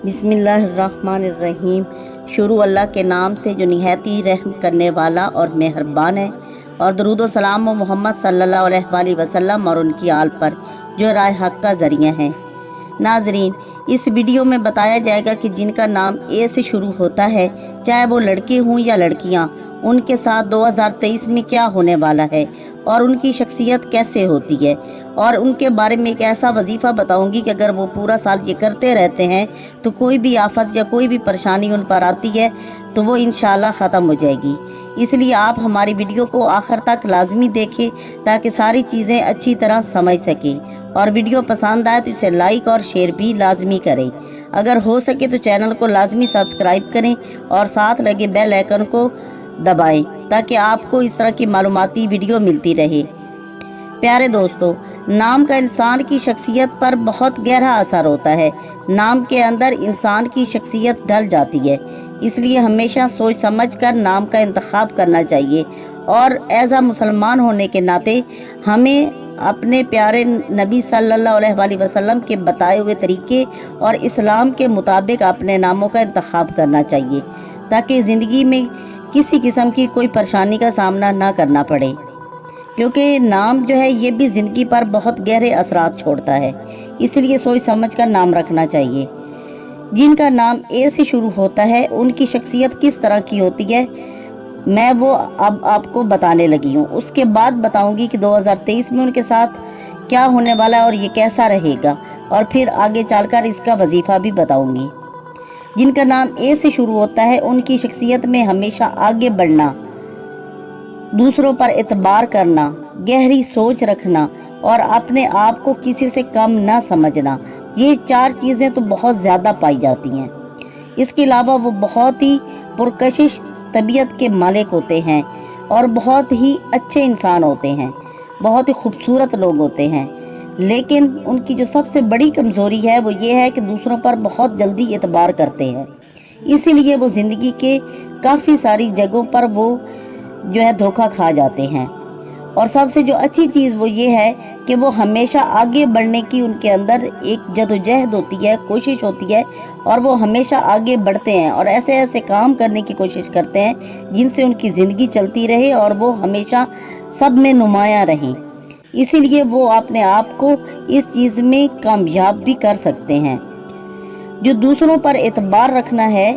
बिस्मिल्लाहिर्रहमानिर्रहीम। शुरू अल्लाह के नाम से जो निहायत ही रहम करने वाला और मेहरबान है, और दरूद व सलाम मोहम्मद सल्लल्लाहु अलैहि वसल्लम और उनकी आल पर जो राह हक़ का ज़रिया हैं। नाजरीन, इस वीडियो में बताया जाएगा कि जिनका नाम ए से शुरू होता है, चाहे वो लड़के हों या लड़कियां, उनके साथ 2023 में क्या होने वाला है और उनकी शख्सियत कैसे होती है, और उनके बारे में एक ऐसा वजीफ़ा बताऊंगी कि अगर वो पूरा साल ये करते रहते हैं तो कोई भी आफत या कोई भी परेशानी उन पर आती है तो वो इंशाल्लाह ख़त्म हो जाएगी। इसलिए आप हमारी वीडियो को आखिर तक लाजमी देखें ताकि सारी चीज़ें अच्छी तरह समझ सकें, और वीडियो पसंद आए तो इसे लाइक और शेयर भी लाजमी करें। अगर हो सके तो चैनल को लाजमी सब्सक्राइब करें और साथ लगे बेल आइकन को दबाएं ताकि आपको इस तरह की मालूमाती वीडियो मिलती रहे। प्यारे दोस्तों, नाम का इंसान की शख्सियत पर बहुत गहरा असर होता है। नाम के अंदर इंसान की शख्सियत ढल जाती है, इसलिए हमेशा सोच समझ कर नाम का इंतखाब करना चाहिए। और एज़ आ मुसलमान होने के नाते हमें अपने प्यारे नबी सल्लल्लाहु अलैहि वसल्लम के बताए हुए तरीके और इस्लाम के मुताबिक अपने नामों का इंतखाब करना चाहिए ताकि ज़िंदगी में किसी किस्म की कोई परेशानी का सामना ना करना पड़े, क्योंकि नाम जो है ये भी ज़िंदगी पर बहुत गहरे असरात छोड़ता है। इसलिए सोच समझ कर नाम रखना चाहिए। जिनका नाम ए से शुरू होता है उनकी शख्सियत किस तरह की होती है, मैं वो अब आपको बताने लगी हूँ। उसके बाद बताऊंगी कि 2023 में उनके साथ क्या होने वाला है और ये कैसा रहेगा, और फिर आगे चलकर इसका वजीफ़ा भी बताऊंगी। जिनका नाम ए से शुरू होता है उनकी शख्सियत में हमेशा आगे बढ़ना, दूसरों पर एतबार करना, गहरी सोच रखना और अपने आप को किसी से कम ना समझना, ये चार चीज़ें तो बहुत ज़्यादा पाई जाती हैं। इसके अलावा वो बहुत ही पुरकशिश तबीयत के मालिक होते हैं और बहुत ही अच्छे इंसान होते हैं, बहुत ही खूबसूरत लोग होते हैं। लेकिन उनकी जो सबसे बड़ी कमज़ोरी है वो ये है कि दूसरों पर बहुत जल्दी एतबार करते हैं। इसीलिए वो ज़िंदगी के काफ़ी सारी जगहों पर वो जो है धोखा खा जाते हैं। और सबसे जो अच्छी चीज़ वो ये है कि वो हमेशा आगे बढ़ने की उनके अंदर एक जदोजहद होती है, कोशिश होती है, और वो हमेशा आगे बढ़ते हैं और ऐसे ऐसे काम करने की कोशिश करते हैं जिनसे उनकी ज़िंदगी चलती रहे और वो हमेशा सब में नुमायाँ रहें। इसीलिए वो अपने आप को इस चीज़ में कामयाब भी कर सकते हैं। जो दूसरों पर एतबार रखना है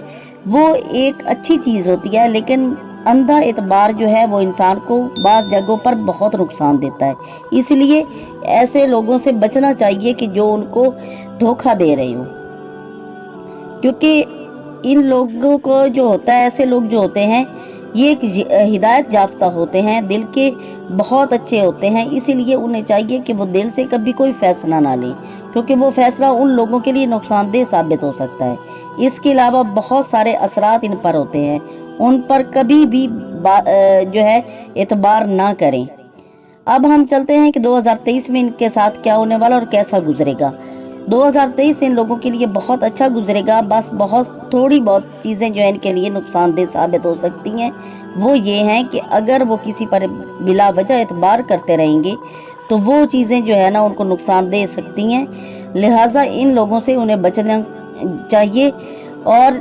वो एक अच्छी चीज़ होती है, लेकिन अंधा एतबार जो है वो इंसान को बाज़ जगहों पर बहुत नुकसान देता है। इसलिए ऐसे लोगों से बचना चाहिए कि जो उनको धोखा दे रहे हो, क्योंकि इन लोगों को जो होता है, ऐसे लोग जो होते हैं ये एक हिदायत याफ्ता होते हैं, दिल के बहुत अच्छे होते हैं। इसीलिए उन्हें चाहिए कि वो दिल से कभी कोई फ़ैसला ना लें, क्योंकि वो फ़ैसला उन लोगों के लिए नुकसानदेह साबित हो सकता है। इसके अलावा बहुत सारे असरात इन पर होते हैं, उन पर कभी भी जो है एतबार ना करें। अब हम चलते हैं कि 2023 में इनके साथ क्या होने वाला और कैसा गुजरेगा। 2023 इन लोगों के लिए बहुत अच्छा गुजरेगा, बस बहुत थोड़ी बहुत चीज़ें जो है इनके लिए नुकसानदेह साबित हो सकती हैं। वो ये हैं कि अगर वो किसी पर बिला वजह एतबार करते रहेंगे तो वो चीज़ें जो है ना उनको नुकसान दे सकती हैं। लिहाजा इन लोगों से उन्हें बचना चाहिए। और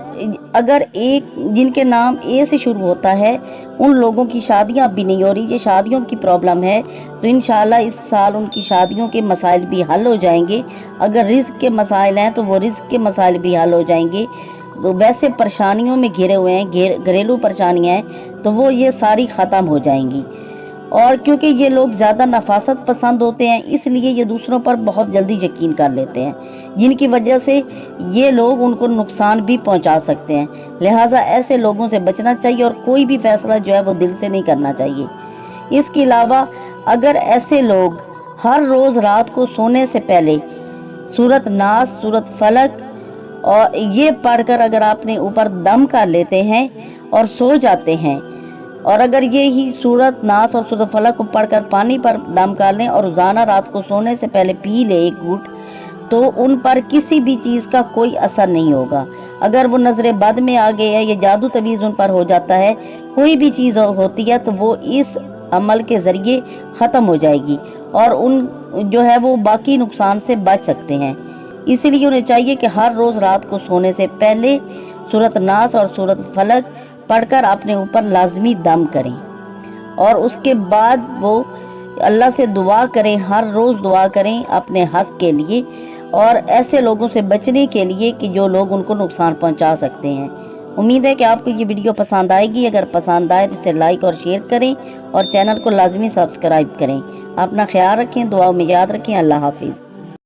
अगर एक जिनके नाम ए से शुरू होता है उन लोगों की शादियां भी नहीं हो रही, ये शादियों की प्रॉब्लम है, तो इंशाल्लाह इस साल उनकी शादियों के मसाइल भी हल हो जाएंगे। अगर रिस्क के मसाइल हैं तो वो रिस्क के मसाइल भी हल हो जाएंगे। तो वैसे परेशानियों में घिरे हुए हैं, घरेलू परेशानियाँ हैं, तो वो ये सारी ख़त्म हो जाएंगी। और क्योंकि ये लोग ज़्यादा नफासत पसंद होते हैं, इसलिए ये दूसरों पर बहुत जल्दी यकीन कर लेते हैं, जिनकी वजह से ये लोग उनको नुकसान भी पहुंचा सकते हैं। लिहाजा ऐसे लोगों से बचना चाहिए और कोई भी फैसला जो है वो दिल से नहीं करना चाहिए। इसके अलावा अगर ऐसे लोग हर रोज़ रात को सोने से पहले सूरत नास, सूरत फलक और ये पढ़कर अगर आपने ऊपर दम कर लेते हैं और सो जाते हैं, और अगर ये ही सूरत नास और सूरत फलक को पढ़कर पानी पर दम कर लें और रोज़ाना रात को सोने से पहले पी ले एक घूंट, तो उन पर किसी भी चीज़ का कोई असर नहीं होगा। अगर वो नज़र बद में आ गए हैं या जादू तवीज़ उन पर हो जाता है, कोई भी चीज़ होती है, तो वो इस अमल के ज़रिए ख़त्म हो जाएगी और उन जो है वो बाकी नुकसान से बच सकते हैं। اسی لیے انہیں چاہیے کہ ہر روز رات کو سونے سے پہلے سورۃ ناس اور سورۃ فلق پڑھ کر اپنے اوپر لازمی دم کریں، اور اس کے بعد وہ اللہ سے دعا کریں، ہر روز دعا کریں اپنے حق کے لیے اور ایسے لوگوں سے بچنے کے لیے کہ جو لوگ ان کو نقصان پہنچا سکتے ہیں۔ امید ہے کہ آپ کو یہ ویڈیو پسند آئے گی۔ اگر پسند آئے تو اسے لائک اور شیئر کریں اور چینل کو لازمی سبسکرائب کریں۔ اپنا خیال رکھیں، دعاؤں میں یاد رکھیں۔ اللہ حافظ۔